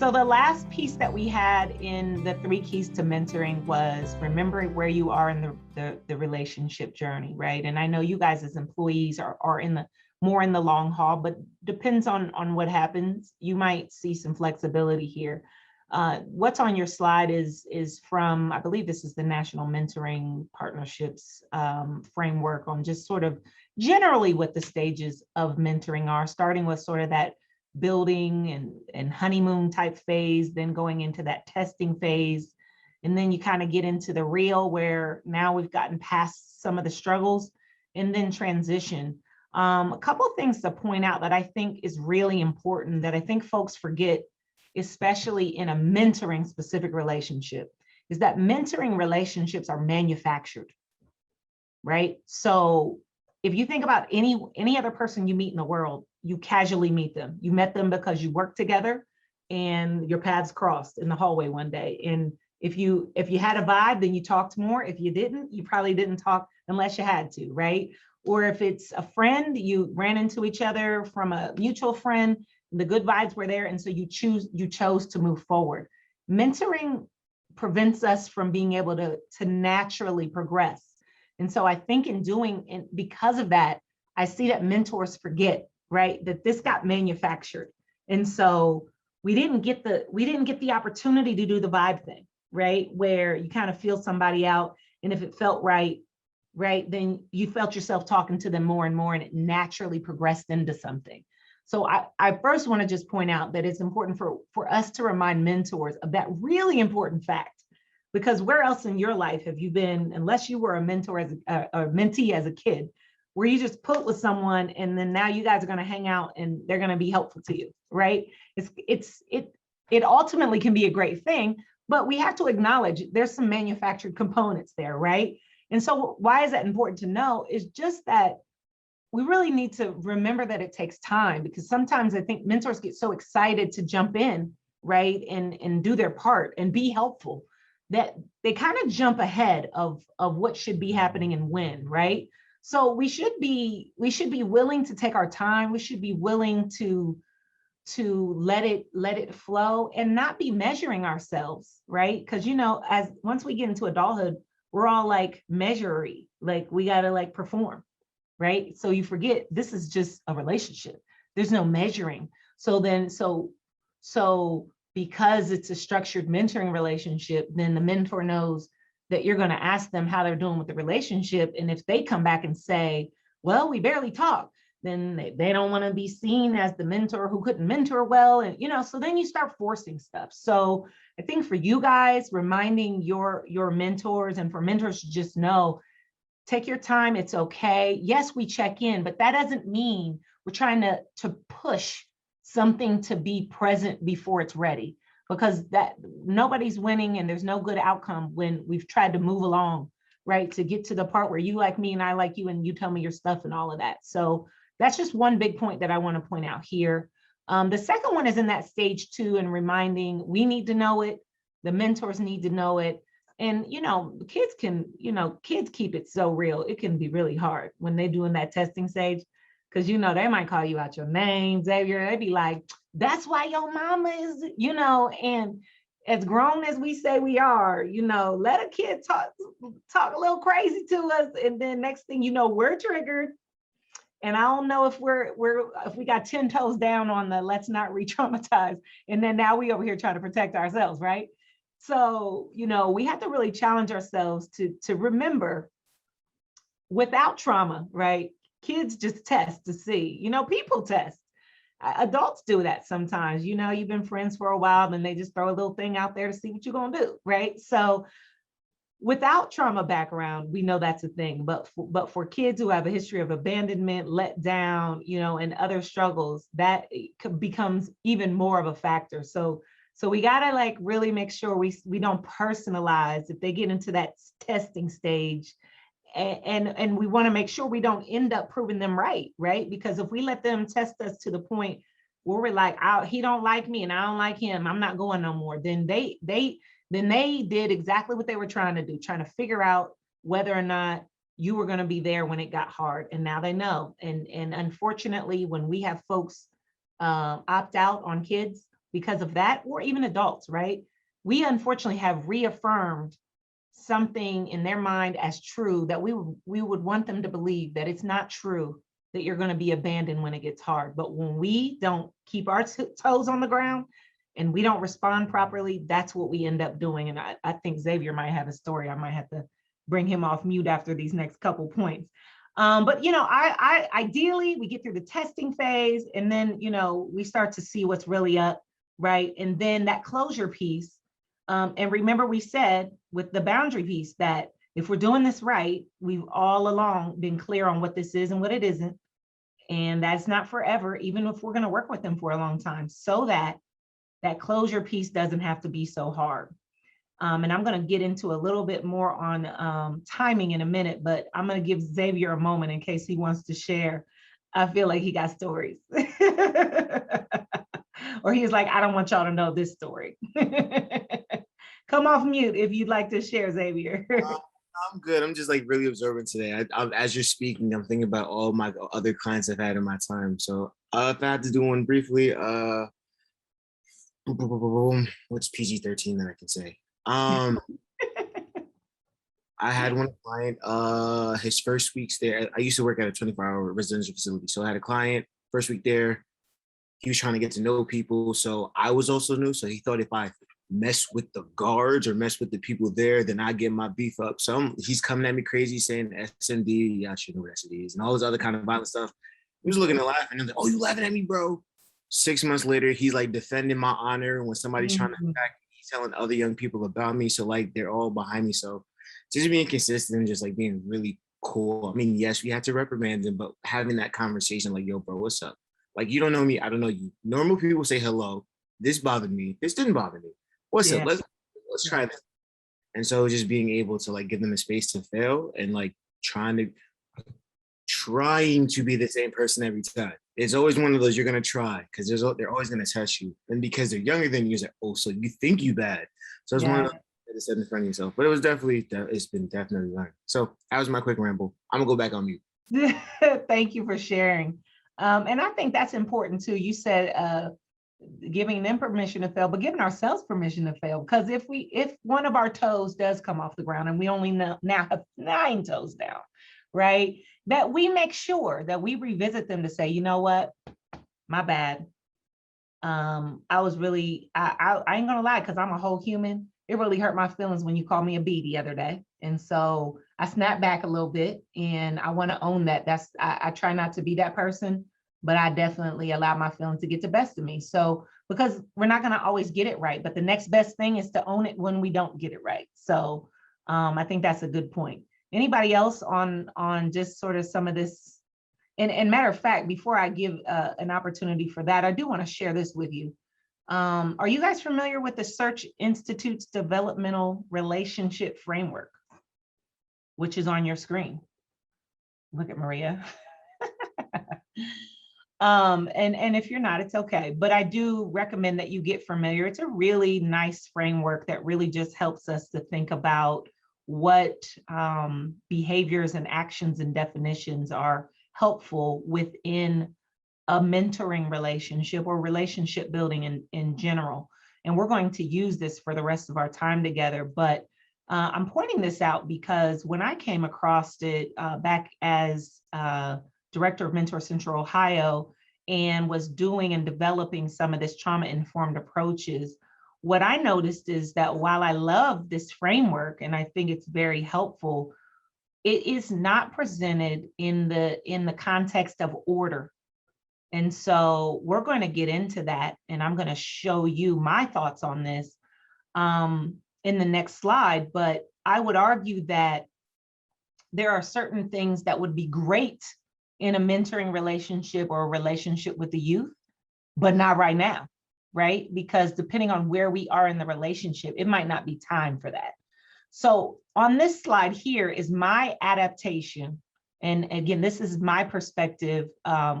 So the last piece that we had in the 3 keys to mentoring was remembering where you are in the relationship journey, right? And I know you guys as employees are in the more in the long haul, but depends on what happens. You might see some flexibility here. What's on your slide is from, I believe this is the National Mentoring Partnerships framework on just sort of generally what the stages of mentoring are, starting with sort of that building and honeymoon type phase, then going into that testing phase. And then you kind of get into the real where now we've gotten past some of the struggles and then transition. A couple of things to point out that I think is really important that I think folks forget, especially in a mentoring specific relationship, is that mentoring relationships are manufactured, right? So if you think about any other person you meet in the world, you casually meet them. You met them because you worked together and your paths crossed in the hallway one day. And if you had a vibe, then you talked more. If you didn't, you probably didn't talk unless you had to, right? Or if it's a friend, you ran into each other from a mutual friend, the good vibes were there, and so you chose to move forward. Mentoring prevents us from being able to naturally progress. And so I think because of that, I see that mentors forget, right, that this got manufactured. And so we didn't get the opportunity to do the vibe thing, right, where you kind of feel somebody out, and if it felt right, then you felt yourself talking to them more and more, and it naturally progressed into something. So I first want to just point out that it's important for us to remind mentors of that really important fact, because where else in your life have you been, unless you were a mentor as a mentee as a kid, where you just put with someone and then now you guys are going to hang out and they're going to be helpful to you, right? It ultimately can be a great thing, but we have to acknowledge there's some manufactured components there, right? And so why is that important to know is just that we really need to remember that it takes time, because sometimes I think mentors get so excited to jump in, right, and do their part and be helpful that they kind of jump ahead of what should be happening and when, right? So we should be willing to take our time. We should be willing to let it flow and not be measuring ourselves, right? Because as once we get into adulthood, we're all like measury, like we gotta like perform, right? So you forget this is just a relationship. There's no measuring. So because it's a structured mentoring relationship, then the mentor knows that you're going to ask them how they're doing with the relationship. And if they come back and say, well, we barely talk, then they don't want to be seen as the mentor who couldn't mentor well. And, so then you start forcing stuff. So I think for you guys, reminding your mentors, and for mentors to just know, take your time. It's okay. Yes, we check in, but that doesn't mean we're trying to push something to be present before it's ready, because that nobody's winning and there's no good outcome when we've tried to move along, right, to get to the part where you like me and I like you and you tell me your stuff and all of that. So that's just one big point that I want to point out here. The second one is in that stage 2 and reminding we need to know it. The mentors need to know it. And, kids keep it so real. It can be really hard when they're doing that testing stage, because, they might call you out your name, Xavier. They'd be like, that's why your mama is, and as grown as we say we are, let a kid talk a little crazy to us. And then next thing you know, we're triggered. And I don't know if if we got 10 toes down on the let's not re-traumatize. And then now we over here trying to protect ourselves, right? So, we have to really challenge ourselves to remember, without trauma, right? Kids just test to see, people test. Adults do that sometimes, you've been friends for a while, then they just throw a little thing out there to see what you're going to do, right? So without trauma background, we know that's a thing, but for kids who have a history of abandonment, let down, and other struggles, that becomes even more of a factor. So we got to really make sure we don't personalize if they get into that testing stage, and we want to make sure we don't end up proving them right? Because if we let them test us to the point where we're like, he don't like me and I don't like him, I'm not going no more, then they did exactly what they were trying to do, trying to figure out whether or not you were going to be there when it got hard. And now they know. And unfortunately, when we have folks opt out on kids, because of that, or even adults, right? We unfortunately have reaffirmed something in their mind as true that we would want them to believe that it's not true that you're going to be abandoned when it gets hard. But when we don't keep our toes on the ground and we don't respond properly, that's what we end up doing. And I think Xavier might have a story. I might have to bring him off mute after these next couple points. But I ideally we get through the testing phase, and then we start to see what's really up, right? And then that closure piece. And remember, we said with the boundary piece that if we're doing this right, we've all along been clear on what this is and what it isn't. And that's not forever, even if we're going to work with them for a long time, so that that closure piece doesn't have to be so hard. And I'm going to get into a little bit more on timing in a minute, but I'm going to give Xavier a moment in case he wants to share. I feel like he got stories. Or he's like, I don't want y'all to know this story. Come off mute if you'd like to share, Xavier. I'm good. I'm just like really observant today. As you're speaking, I'm thinking about all my other clients I've had in my time. So if I had to do one briefly, what's PG-13 that I can say? I had one client, his first weeks there. I used to work at a 24-hour residential facility. So I had a client, first week there, he was trying to get to know people. So I was also new. So he thought if I mess with the guards or mess with the people there, then I get my beef up. So he's coming at me crazy saying SMD. Yeah, I should know what SMD is, and all this other kind of violent stuff. He was looking to laugh, and I'm like, "Oh, you laughing at me, bro?" 6 months later, he's like defending my honor. And when somebody's trying to attack me, he's telling other young people about me. So like they're all behind me. So just being consistent and just like being really cool. I mean, yes, we had to reprimand him, but having that conversation like, yo, bro, what's up? Like, you don't know me. I don't know you. Normal people say hello. This bothered me. This didn't bother me. What's up? Let's try this. And so just being able to like give them a space to fail and like trying to be the same person every time. It's always one of those you're gonna try because they're always gonna test you. And because they're younger than you, it's like, oh, so you think you bad. So it's one of those that is set in front of yourself. But it's been definitely learned. So that was my quick ramble. I'm gonna go back on mute. Thank you for sharing. And I think that's important too. You said giving them permission to fail, but giving ourselves permission to fail. Because if one of our toes does come off the ground and we only now have 9 toes down, right? That we make sure that we revisit them to say, you know what, my bad. I was really, I ain't gonna lie, because I'm a whole human. It really hurt my feelings when you called me a B the other day. And so I snapped back a little bit, and I want to own that. I try not to be that person, but I definitely allow my feelings to get the best of me. So, because we're not going to always get it right, but the next best thing is to own it when we don't get it right. So I think that's a good point. Anybody else on just sort of some of this? And matter of fact, before I give an opportunity for that, I do want to share this with you. Are you guys familiar with the Search Institute's developmental relationship framework, which is on your screen? Look at Maria. And if you're not, it's okay. But I do recommend that you get familiar. It's a really nice framework that really just helps us to think about what behaviors and actions and definitions are helpful within a mentoring relationship or relationship building in general. And we're going to use this for the rest of our time together. But I'm pointing this out because when I came across it back as director of Mentor Central Ohio and was doing and developing some of this trauma-informed approaches, what I noticed is that while I love this framework and I think it's very helpful, it is not presented in the context of order. And so we're going to get into that, and I'm going to show you my thoughts on this in the next slide. But I would argue that there are certain things that would be great in a mentoring relationship or a relationship with the youth, but not right now, right? Because depending on where we are in the relationship, it might not be time for that. So on this slide here is my adaptation. And again, this is my perspective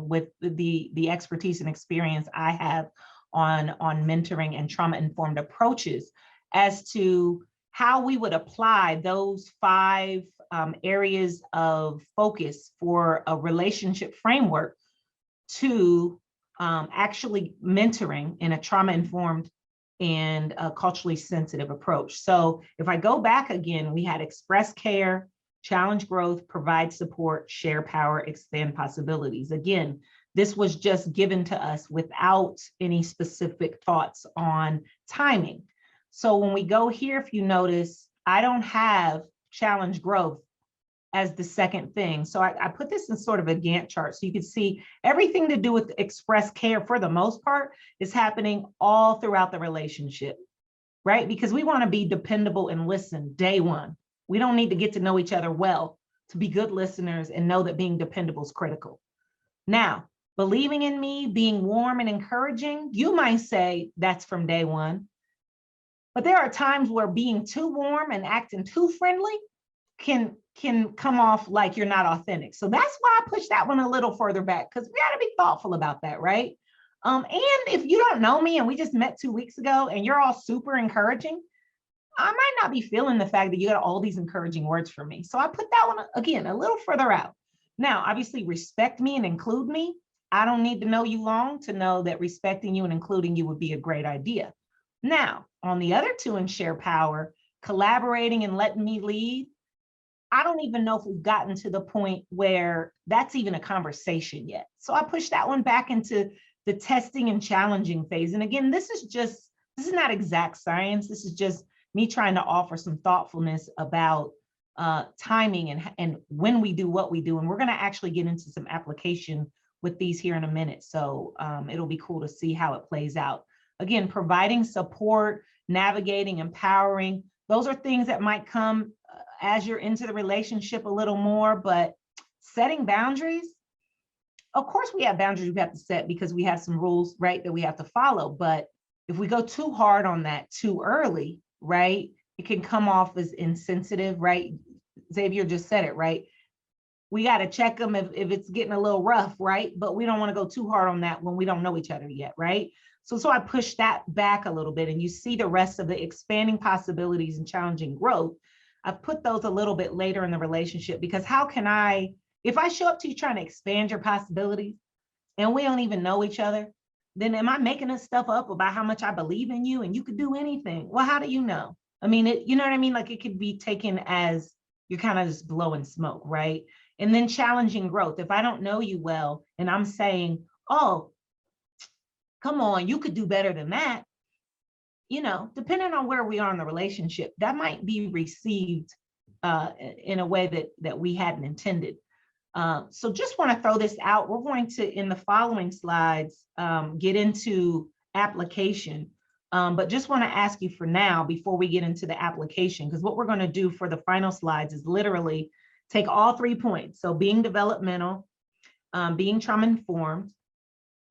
with the expertise and experience I have on mentoring and trauma-informed approaches as to how we would apply those 5 areas of focus for a relationship framework to actually mentoring in a trauma-informed and a culturally sensitive approach. So if I go back again, we had express care, challenge growth, provide support, share power, expand possibilities. Again, this was just given to us without any specific thoughts on timing. So when we go here, if you notice, I don't have challenge growth as the second thing. So I put this in sort of a Gantt chart so you can see everything to do with express care for the most part is happening all throughout the relationship, right? Because we want to be dependable and listen day one. We don't need to get to know each other well to be good listeners and know that being dependable is critical. Now, believing in me, being warm and encouraging, you might say that's from day one. But there are times where being too warm and acting too friendly can come off like you're not authentic. So that's why I pushed that one a little further back, because we got to be thoughtful about that, right? And if you don't know me and we just met 2 weeks ago and you're all super encouraging, I might not be feeling the fact that you got all these encouraging words from me. So I put that one, again, a little further out. Now, obviously, respect me and include me. I don't need to know you long to know that respecting you and including you would be a great idea. Now, on the other two in share power, collaborating and letting me lead, I don't even know if we've gotten to the point where that's even a conversation yet. So I pushed that one back into the testing and challenging phase. And again, this is not exact science. This is just me trying to offer some thoughtfulness about timing and when we do what we do. And we're going to actually get into some application with these here in a minute. So it'll be cool to see how it plays out. Again, providing support, navigating, empowering, those are things that might come as you're into the relationship a little more, but setting boundaries, of course we have boundaries we have to set because we have some rules, right, that we have to follow. But if we go too hard on that too early, right, it can come off as insensitive, right? Xavier just said it, right? We got to check them if it's getting a little rough, right? But we don't want to go too hard on that when we don't know each other yet, right? So I pushed that back a little bit, and you see the rest of the expanding possibilities and challenging growth. I've put those a little bit later in the relationship because how can I, if I show up to you trying to expand your possibilities and we don't even know each other, then am I making this stuff up about how much I believe in you and you could do anything? Well, how do you know? I mean, you know what I mean? Like it could be taken as you're kind of just blowing smoke, right? And then challenging growth. If I don't know you well and I'm saying, oh, come on, you could do better than that. You know, depending on where we are in the relationship, that might be received in a way that we hadn't intended. So just want to throw this out. We're going to, in the following slides, get into application. But just want to ask you for now, before we get into the application, because what we're going to do for the final slides is literally take all 3 points. So being developmental, being trauma-informed,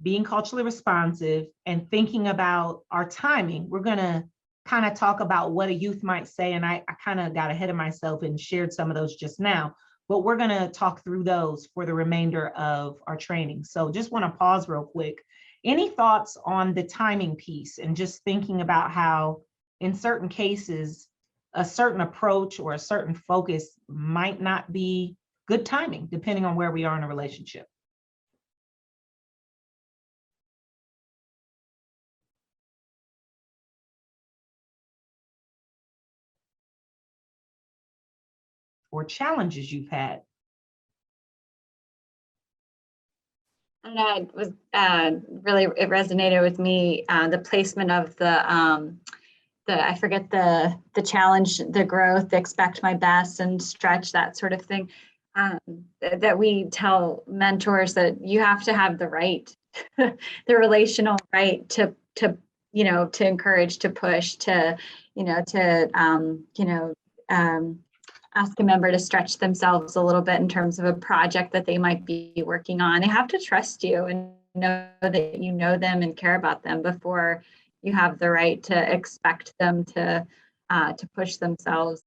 being culturally responsive, and thinking about our timing. We're going to kind of talk about what a youth might say. And I kind of got ahead of myself and shared some of those just now, but we're going to talk through those for the remainder of our training. So just want to pause real quick. Any thoughts on the timing piece and just thinking about how in certain cases, a certain approach or a certain focus might not be good timing, depending on where we are in a relationship? Or challenges you've had? I don't know, it was really, it resonated with me, the placement of I forget the challenge, the growth, the expect my best and stretch, that sort of thing. That we tell mentors that you have to have the right, the relational right to encourage, to push, to ask a member to stretch themselves a little bit in terms of a project that they might be working on. They have to trust you and know that you know them and care about them before you have the right to expect them to push themselves.